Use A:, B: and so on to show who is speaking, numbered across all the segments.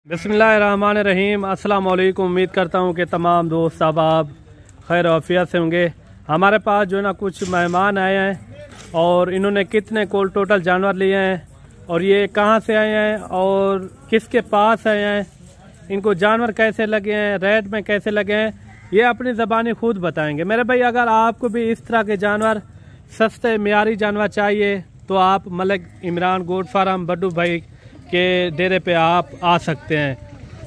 A: बिस्मिल्लाहिर्रहमानिर्रहीम। अस्सलाम वालेकुम। उम्मीद करता हूँ कि तमाम दोस्त आप खैर आफियत से होंगे। हमारे पास जो है ना कुछ मेहमान आए हैं और इन्होंने कितने कोल टोटल जानवर लिए हैं और ये कहाँ से आए हैं और किसके पास आए हैं, इनको जानवर कैसे लगे हैं, रेट में कैसे लगे हैं, ये अपनी ज़बानी खुद बताएंगे। मेरे भाई अगर आपको भी इस तरह के जानवर सस्ते मियारी जानवर चाहिए तो आप मलिक इमरान गोट फार्म बड्डू भाई के डेरे पे आप आ सकते हैं।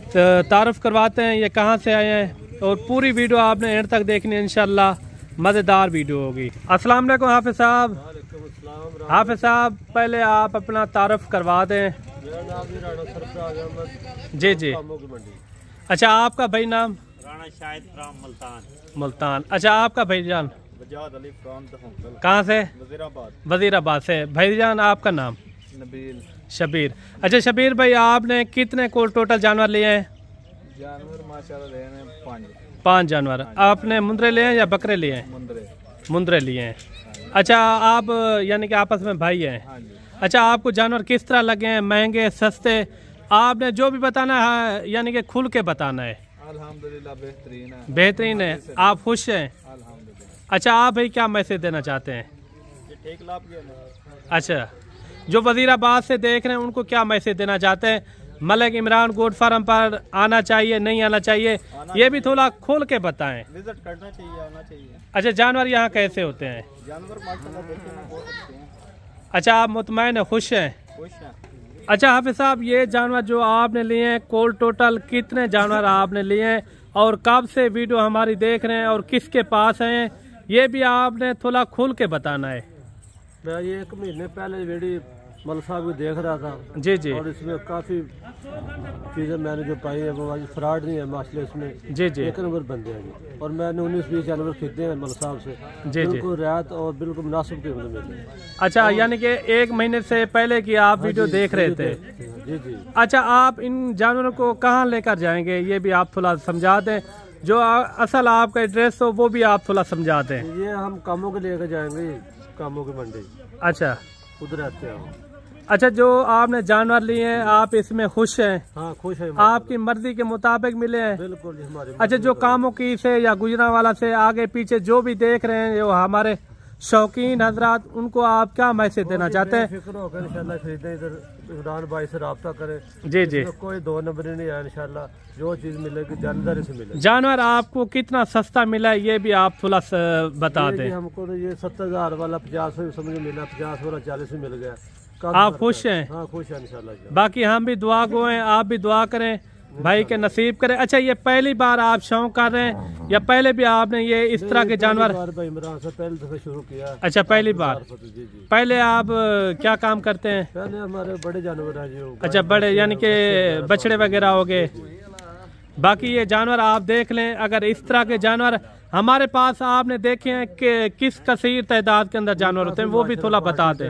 A: तो तारुफ करवाते हैं ये कहाँ से आए हैं और पूरी वीडियो आपने एंड तक देखनी है, इंशाल्लाह मज़ेदार वीडियो होगी। अस्सलाम वालेकुम हाफिज़ साहब। हाफिज़ साहब पहले आप अपना तारुफ करवा दें। जी जी। अच्छा आपका भाई नाम?
B: राणा शाहिद फ्राम मुल्तान।
A: मुल्तान। अच्छा आपका भाईजान?
B: बजाद अली फ्राम दहंकल।
A: कहाँ से?
B: वजीराबाद।
A: वजीराबाद से। भाईजान आपका नाम?
B: नबील।
A: शबीर। अच्छा शबीर भाई आपने कितने कोल टोटल जानवर लिए हैं?
B: जानवर माशाल्लाह लिए हैं
A: 5 जानवर। आपने मुंदरे लिए हैं या बकरे लिए हैं? मुंदरे लिए हैं। अच्छा आप यानी कि आपस में भाई हैं। अच्छा आपको जानवर किस तरह लगे हैं, महंगे सस्ते? आपने जो भी बताना है यानी कि खुल के बताना है।
B: अल्हम्दुलिल्लाह बेहतरीन है।
A: बेहतरीन है। आप खुश हैं?
B: अल्हम्दुलिल्लाह।
A: अच्छा आप भाई क्या मैसेज देना चाहते हैं?
B: ये ठीक लाभ ये
A: अच्छा जो वजीराबाद से देख रहे हैं उनको क्या मैसेज देना चाहते हैं? मलिक इमरान गोट फार्म पर आना चाहिए नहीं आना चाहिए, ये भी थोड़ा खोल के बताएं।
B: विजिट करना चाहिए, आना चाहिए।
A: अच्छा जानवर यहाँ कैसे होते हैं?
B: जानवर माशाल्लाह देखने में बहुत अच्छे हैं।
A: अच्छा आप मुतमईन हैं, खुश हैं?
B: खुश हैं।
A: अच्छा हाफिज साहब ये जानवर जो आपने लिए हैं कोल टोटल कितने जानवर आपने लिए हैं और कब से वीडियो हमारी देख रहे हैं और किसके पास हैं, ये भी आपने थोड़ा खुल के बताना है।
C: मैं ये 1 महीने पहले वीडियो मल साहब को देख रहा था।
A: जी जी।
C: और इसमें काफ़ी चीज़ें मैंने जो पाई है वो आज फ्रॉड नहीं है माशाल्लाह इसमें। जी जी। 1 नंबर बंदे हैं और मैंने 19-20 जानवर खरीदे हैं मल साहब से।
A: जी जी।
C: बिल्कुल रियायत और बिल्कुल मुनासिब कीमत में।
A: अच्छा यानी कि 1 महीने से पहले की आप वीडियो देख रहे थे?
C: जी जी।
A: अच्छा आप इन जानवरों को कहाँ लेकर जाएंगे ये भी आप थोड़ा समझा दें, जो असल आपका एड्रेस हो वो भी आप थोड़ा समझा दें।
C: ये हम कामों के लेकर जाएंगे, कामों की मंडी।
A: अच्छा
C: उधर रहते हैं।
A: अच्छा जो आपने जानवर लिए हैं आप इसमें खुश हैं?
C: हाँ खुश है।
A: आपकी मर्जी के मुताबिक मिले हैं?
C: बिल्कुल हमारे।
A: अच्छा जो कामों की से या गुजरावाला से आगे पीछे जो भी देख रहे हैं जो हमारे शौकीन हजरात, उनको आप क्या मैसेज देना चाहते हैं?
C: फिक्र होकर इंशाल्लाह खरीदे, इधर इमरान भाई से रब्ता करें।
A: जी जी।
C: कोई 2 नंबर नहीं है, इंशाल्लाह जो चीज मिलेगी जानदारी से मिलेगी।
A: जानवर आपको कितना सस्ता मिला है ये भी आप थोड़ा बता दें।
C: हमको तो ये 70,000 वाला 50 में समझ मिला, 50 वाला 40 में मिल गया।
A: आप खुश हैं?
C: हाँ खुश है इंशाल्लाह।
A: बाकी हम भी दुआ गो हैं, आप भी दुआ करें भाई के नसीब करें। अच्छा ये पहली बार आप शौक कर रहे हैं या पहले भी आपने ये इस तरह के जानवर?
C: इमरान से पहले दफा शुरू किया।
A: अच्छा पहली बार। पहले आप क्या काम करते हैं?
C: पहले हमारे बड़े जानवर हैं जो।
A: अच्छा बड़े यानी कि बछड़े वगैरह हो गए। बाकी ये जानवर आप देख लें, अगर इस तरह के जानवर हमारे पास आपने देखे हैं कि किस कसीर तादाद के अंदर जानवर होते हैं वो भी थोड़ा बता दें।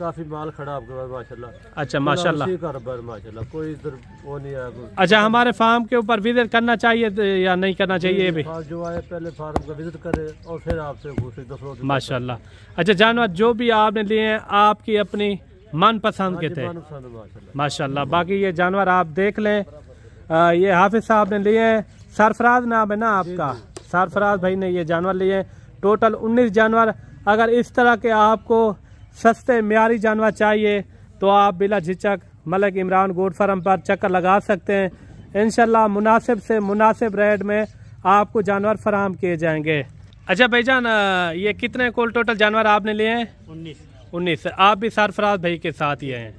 C: काफी माल खड़ा आपके पास माशाल्लाह।
A: अच्छा माशाल्लाह
C: माशाल्लाह कोई इधर वो नहीं है।
A: अच्छा हमारे फार्म के ऊपर विजिट करना चाहिए या नहीं करना चाहिए? भी
C: जो आए पहले फार्म का विजिट करे और फिर आपसे
A: माशाल्लाह। अच्छा जानवर जो भी आपने लिए हैं आपकी अपनी मनपसंद के थे माशाल्लाह। बाकी ये जानवर आप देख लें, ये हाफिज साहब ने लिए हैं, सरफराज नाम है ना आपका? सरफराज भाई ने ये जानवर लिए हैं टोटल 19 जानवर। अगर इस तरह के आपको सस्ते मियारी जानवर चाहिए तो आप बिला झिझक मलिक इमरान गोट फार्म पर चक्कर लगा सकते हैं। इंशाल्लाह मुनासिब से मुनासिब रेट में आपको जानवर फराहम किए जाएंगे। अच्छा भाईजान ये कितने कोल टोटल जानवर आपने लिए हैं? 19। आप भी सरफराज भाई के साथ ही हैं।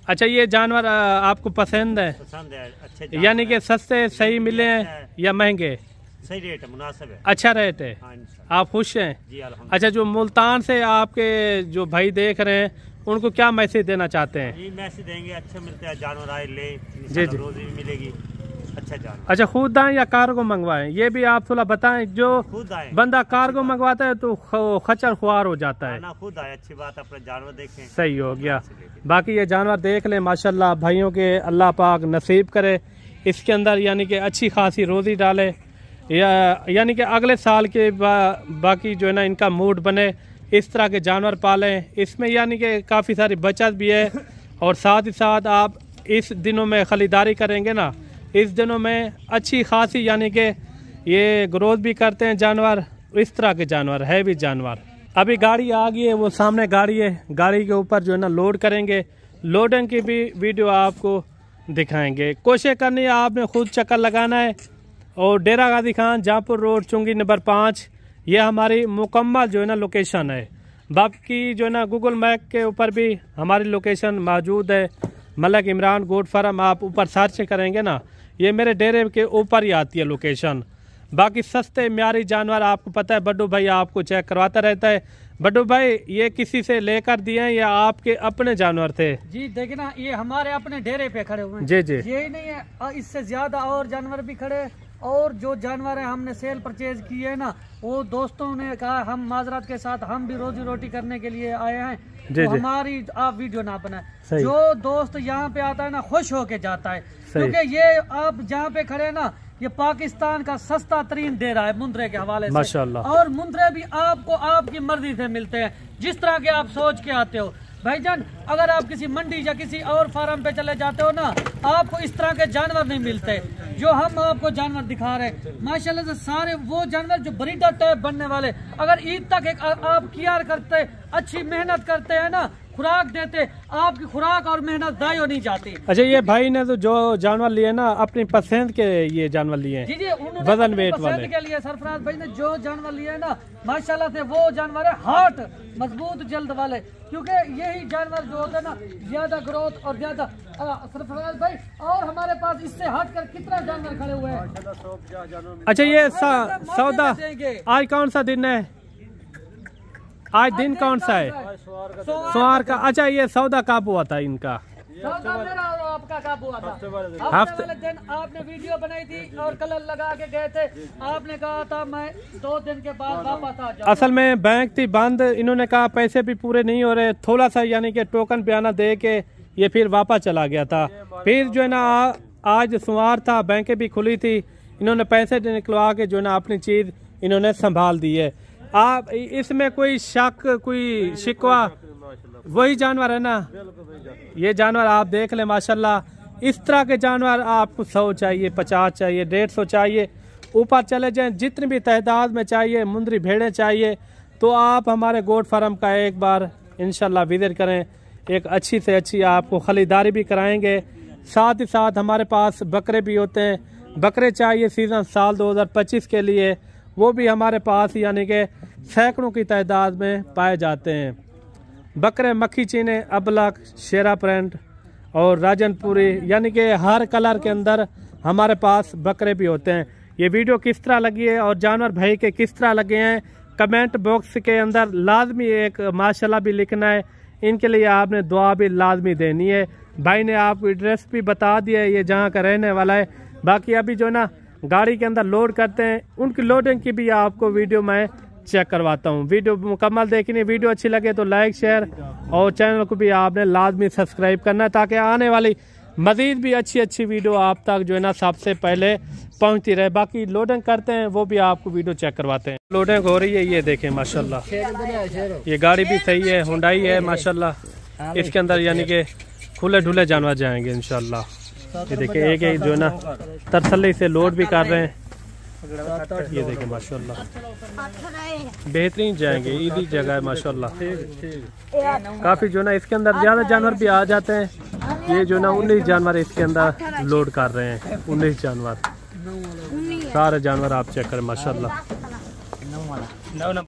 A: अच्छा ये जानवर आपको पसंद है?
B: पसंद है। अच्छे
A: यानी कि सस्ते सही मिले हैं या महंगे?
B: सही रेट है, मुनासिब है।
A: अच्छा रेट है।
B: हाँ,
A: आप खुश हैं?
B: जी अल्हम्दुलिल्लाह।
A: अच्छा जो मुल्तान से आपके जो भाई देख रहे हैं उनको क्या मैसेज देना चाहते हैं?
B: ये मैसेज देंगे अच्छे मिलते हैं जानवर, आए ले
A: जी जी।
B: रोजी भी मिलेगी अच्छा जानवर।
A: अच्छा खुद आए या कार्गो मंगवाएं ये भी आप थोड़ा बताएं। जो
B: खुद आए
A: बंदा कार्गो मंगवाता है तो खचर खुआर हो जाता है
B: ना, खुद आए अच्छी बात, अपने जानवर देखें।
A: सही हो गया। बाकी ये जानवर देख लें माशाल्लाह भाइयों के अल्लाह पाक नसीब करे इसके अंदर यानी कि अच्छी खासी रोजी डाले यानी कि अगले साल के बाकी जो है ना इनका मूड बने, इस तरह के जानवर पालें। इसमें यानी कि काफ़ी सारी बचत भी है और साथ ही साथ आप इस दिनों में ख़रीदारी करेंगे ना, इस दिनों में अच्छी खासी यानी कि ये ग्रोथ भी करते हैं जानवर, इस तरह के जानवर है भी जानवर। अभी गाड़ी आ गई है, वो सामने गाड़ी है, गाड़ी के ऊपर जो है ना लोड करेंगे, लोडिंग की भी वीडियो आपको दिखाएंगे। कोशिश करनी है आपने खुद चक्कर लगाना है। और डेरा गाजी खान जहाँपुर रोड चुंगी नंबर 5, ये हमारी मुकम्मल जो है ना लोकेशन है। बाकी जो है ना गूगल मैप के ऊपर भी हमारी लोकेशन मौजूद है, मलक इमरान गोट फार्म, आप ऊपर सर्च करेंगे ना, ये मेरे डेरे के ऊपर ही आती है लोकेशन। बाकी सस्ते म्यारी जानवर आपको पता है, बड्डू भाई आपको चेक करवाता रहता है। बड्डू भाई ये किसी से लेकर दिए हैं या आपके अपने जानवर थे?
D: जी देखिए ना, ये हमारे अपने डेरे पे खड़े हुए हैं।
A: जी जी,
D: यही नहीं है, इससे ज्यादा और जानवर भी खड़े, और जो जानवर है हमने सेल परचेज किए है ना, वो दोस्तों ने कहा हम माजरत के साथ हम भी रोजी रोटी करने के लिए आए हैं, तो हमारी आप वीडियो ना बनाए। जो दोस्त यहाँ पे आता है ना खुश होके जाता है, क्योंकि ये आप जहाँ पे खड़े हैं ना, ये पाकिस्तान का सस्ता तरीन डेरा है मुंद्रे के हवाले से
A: माशाल्लाह।
D: और मुंद्रे भी आपको आपकी मर्जी से मिलते हैं, जिस तरह के आप सोच के आते हो। भाईजान अगर आप किसी मंडी या किसी और फार्म पे चले जाते हो ना, आपको इस तरह के जानवर नहीं मिलते जो हम आपको जानवर दिखा रहे हैं। माशाल्लाह से सारे वो जानवर जो ब्रीडर टाइप बनने वाले, अगर ईद तक एक आप केयर करते, अच्छी मेहनत करते हैं ना, खुराक देते, आपकी खुराक और मेहनत दायो नहीं जाती।
A: अच्छा, ये भाई ने तो जो जानवर लिए ना अपनी पसंद के ये जानवर लिए?
D: जी जी, उन्होंने
A: वजन वेट वाले
D: के लिए सरफराज भाई ने जो जानवर लिए ना, माशाल्लाह से वो जानवर है हार्ट मजबूत जल्द वाले, क्योंकि यही जानवर जो होते हैं ना ज्यादा ग्रोथ और ज्यादा। सरफराज भाई और हमारे पास इससे हट कर कितना जानवर खड़े हुए हैं।
A: अच्छा, ये सौदा आज कौन सा दिन है? आज दिन कौन सा है? सोमवार का। अच्छा, ये सौदा कब हुआ था इनका?
D: सौदा मेरा और आपका कब हुआ था? हफ्ते वाले दिन आपने वीडियो बनाई थी और कलर लगा के गए थे, आपने कहा था मैं 2 दिन के बाद वापस आ जाऊंगा। असल में बैंक थी बंद, इन्होंने कहा पैसे भी पूरे नहीं हो रहे, थोड़ा सा यानी कि टोकन बयाना दे के ये फिर वापस चला गया था। फिर जो है ना आज सोमवार था, बैंकें भी खुली थी, इन्होंने पैसे निकलवा के जो है ना अपनी चीज इन्होंने संभाल दी है। आप इसमें कोई शक कोई शिकवा, वही जानवर है ना? ये जानवर आप देख ले माशाल्लाह, इस तरह के जानवर आपको 100 चाहिए, 50 चाहिए, 150 चाहिए, ऊपर चले जाएं जितनी भी तादाद में चाहिए, मुंदरी भेड़ें चाहिए, तो आप हमारे गोट फार्म का एक बार इंशाल्लाह विजिट करें। एक अच्छी से अच्छी आपको खरीदारी भी कराएंगे। साथ ही साथ हमारे पास बकरे भी होते हैं, बकरे चाहिए सीज़न साल 2025 के लिए, वो भी हमारे पास यानी कि सैकड़ों की तादाद में पाए जाते हैं। बकरे मक्खी चीने, अबलक, शेरा प्रिंट और राजनपुरी, यानी कि हर कलर के अंदर हमारे पास बकरे भी होते हैं। ये वीडियो किस तरह लगी है और जानवर भाई के किस तरह लगे हैं, कमेंट बॉक्स के अंदर लाजमी एक माशाल्लाह भी लिखना है। इनके लिए आपने दुआ भी लाजमी देनी है। भाई ने आपको एड्रेस भी बता दिया है, ये जहाँ का रहने वाला है। बाकी अभी जो ना गाड़ी के अंदर लोड करते हैं, उनकी लोडिंग की भी आपको वीडियो मैं चेक करवाता हूँ। वीडियो मुकम्मल देखनी, वीडियो अच्छी लगे तो लाइक शेयर और चैनल को भी आपने लाजमी सब्सक्राइब करना है, ताकि आने वाली मजीद भी अच्छी अच्छी वीडियो आप तक जो है ना सबसे पहले पहुँचती रहे। बाकी लोडिंग करते हैं वो भी आपको वीडियो चेक करवाते हैं। लोडिंग हो रही है, ये देखें माशाल्लाह, ये गाड़ी भी सही है, हुंडई है माशाल्लाह। इसके अंदर यानी कि खुले ढुले जानवर जाएंगे इंशाल्लाह। ये देखिए एक एक जो है ना तसल्ली से लोड भी कर रहे हैं। ये देखें माशाल्लाह बेहतरीन जाएंगे, ईदी जगह है माशाल्लाह। काफी जो ना इसके अंदर ज्यादा जानवर भी आ जाते हैं। ये जो ना 19 जानवर इसके अंदर लोड कर रहे हैं, 19 जानवर, सारे जानवर आप चेक करें माशाल्लाह।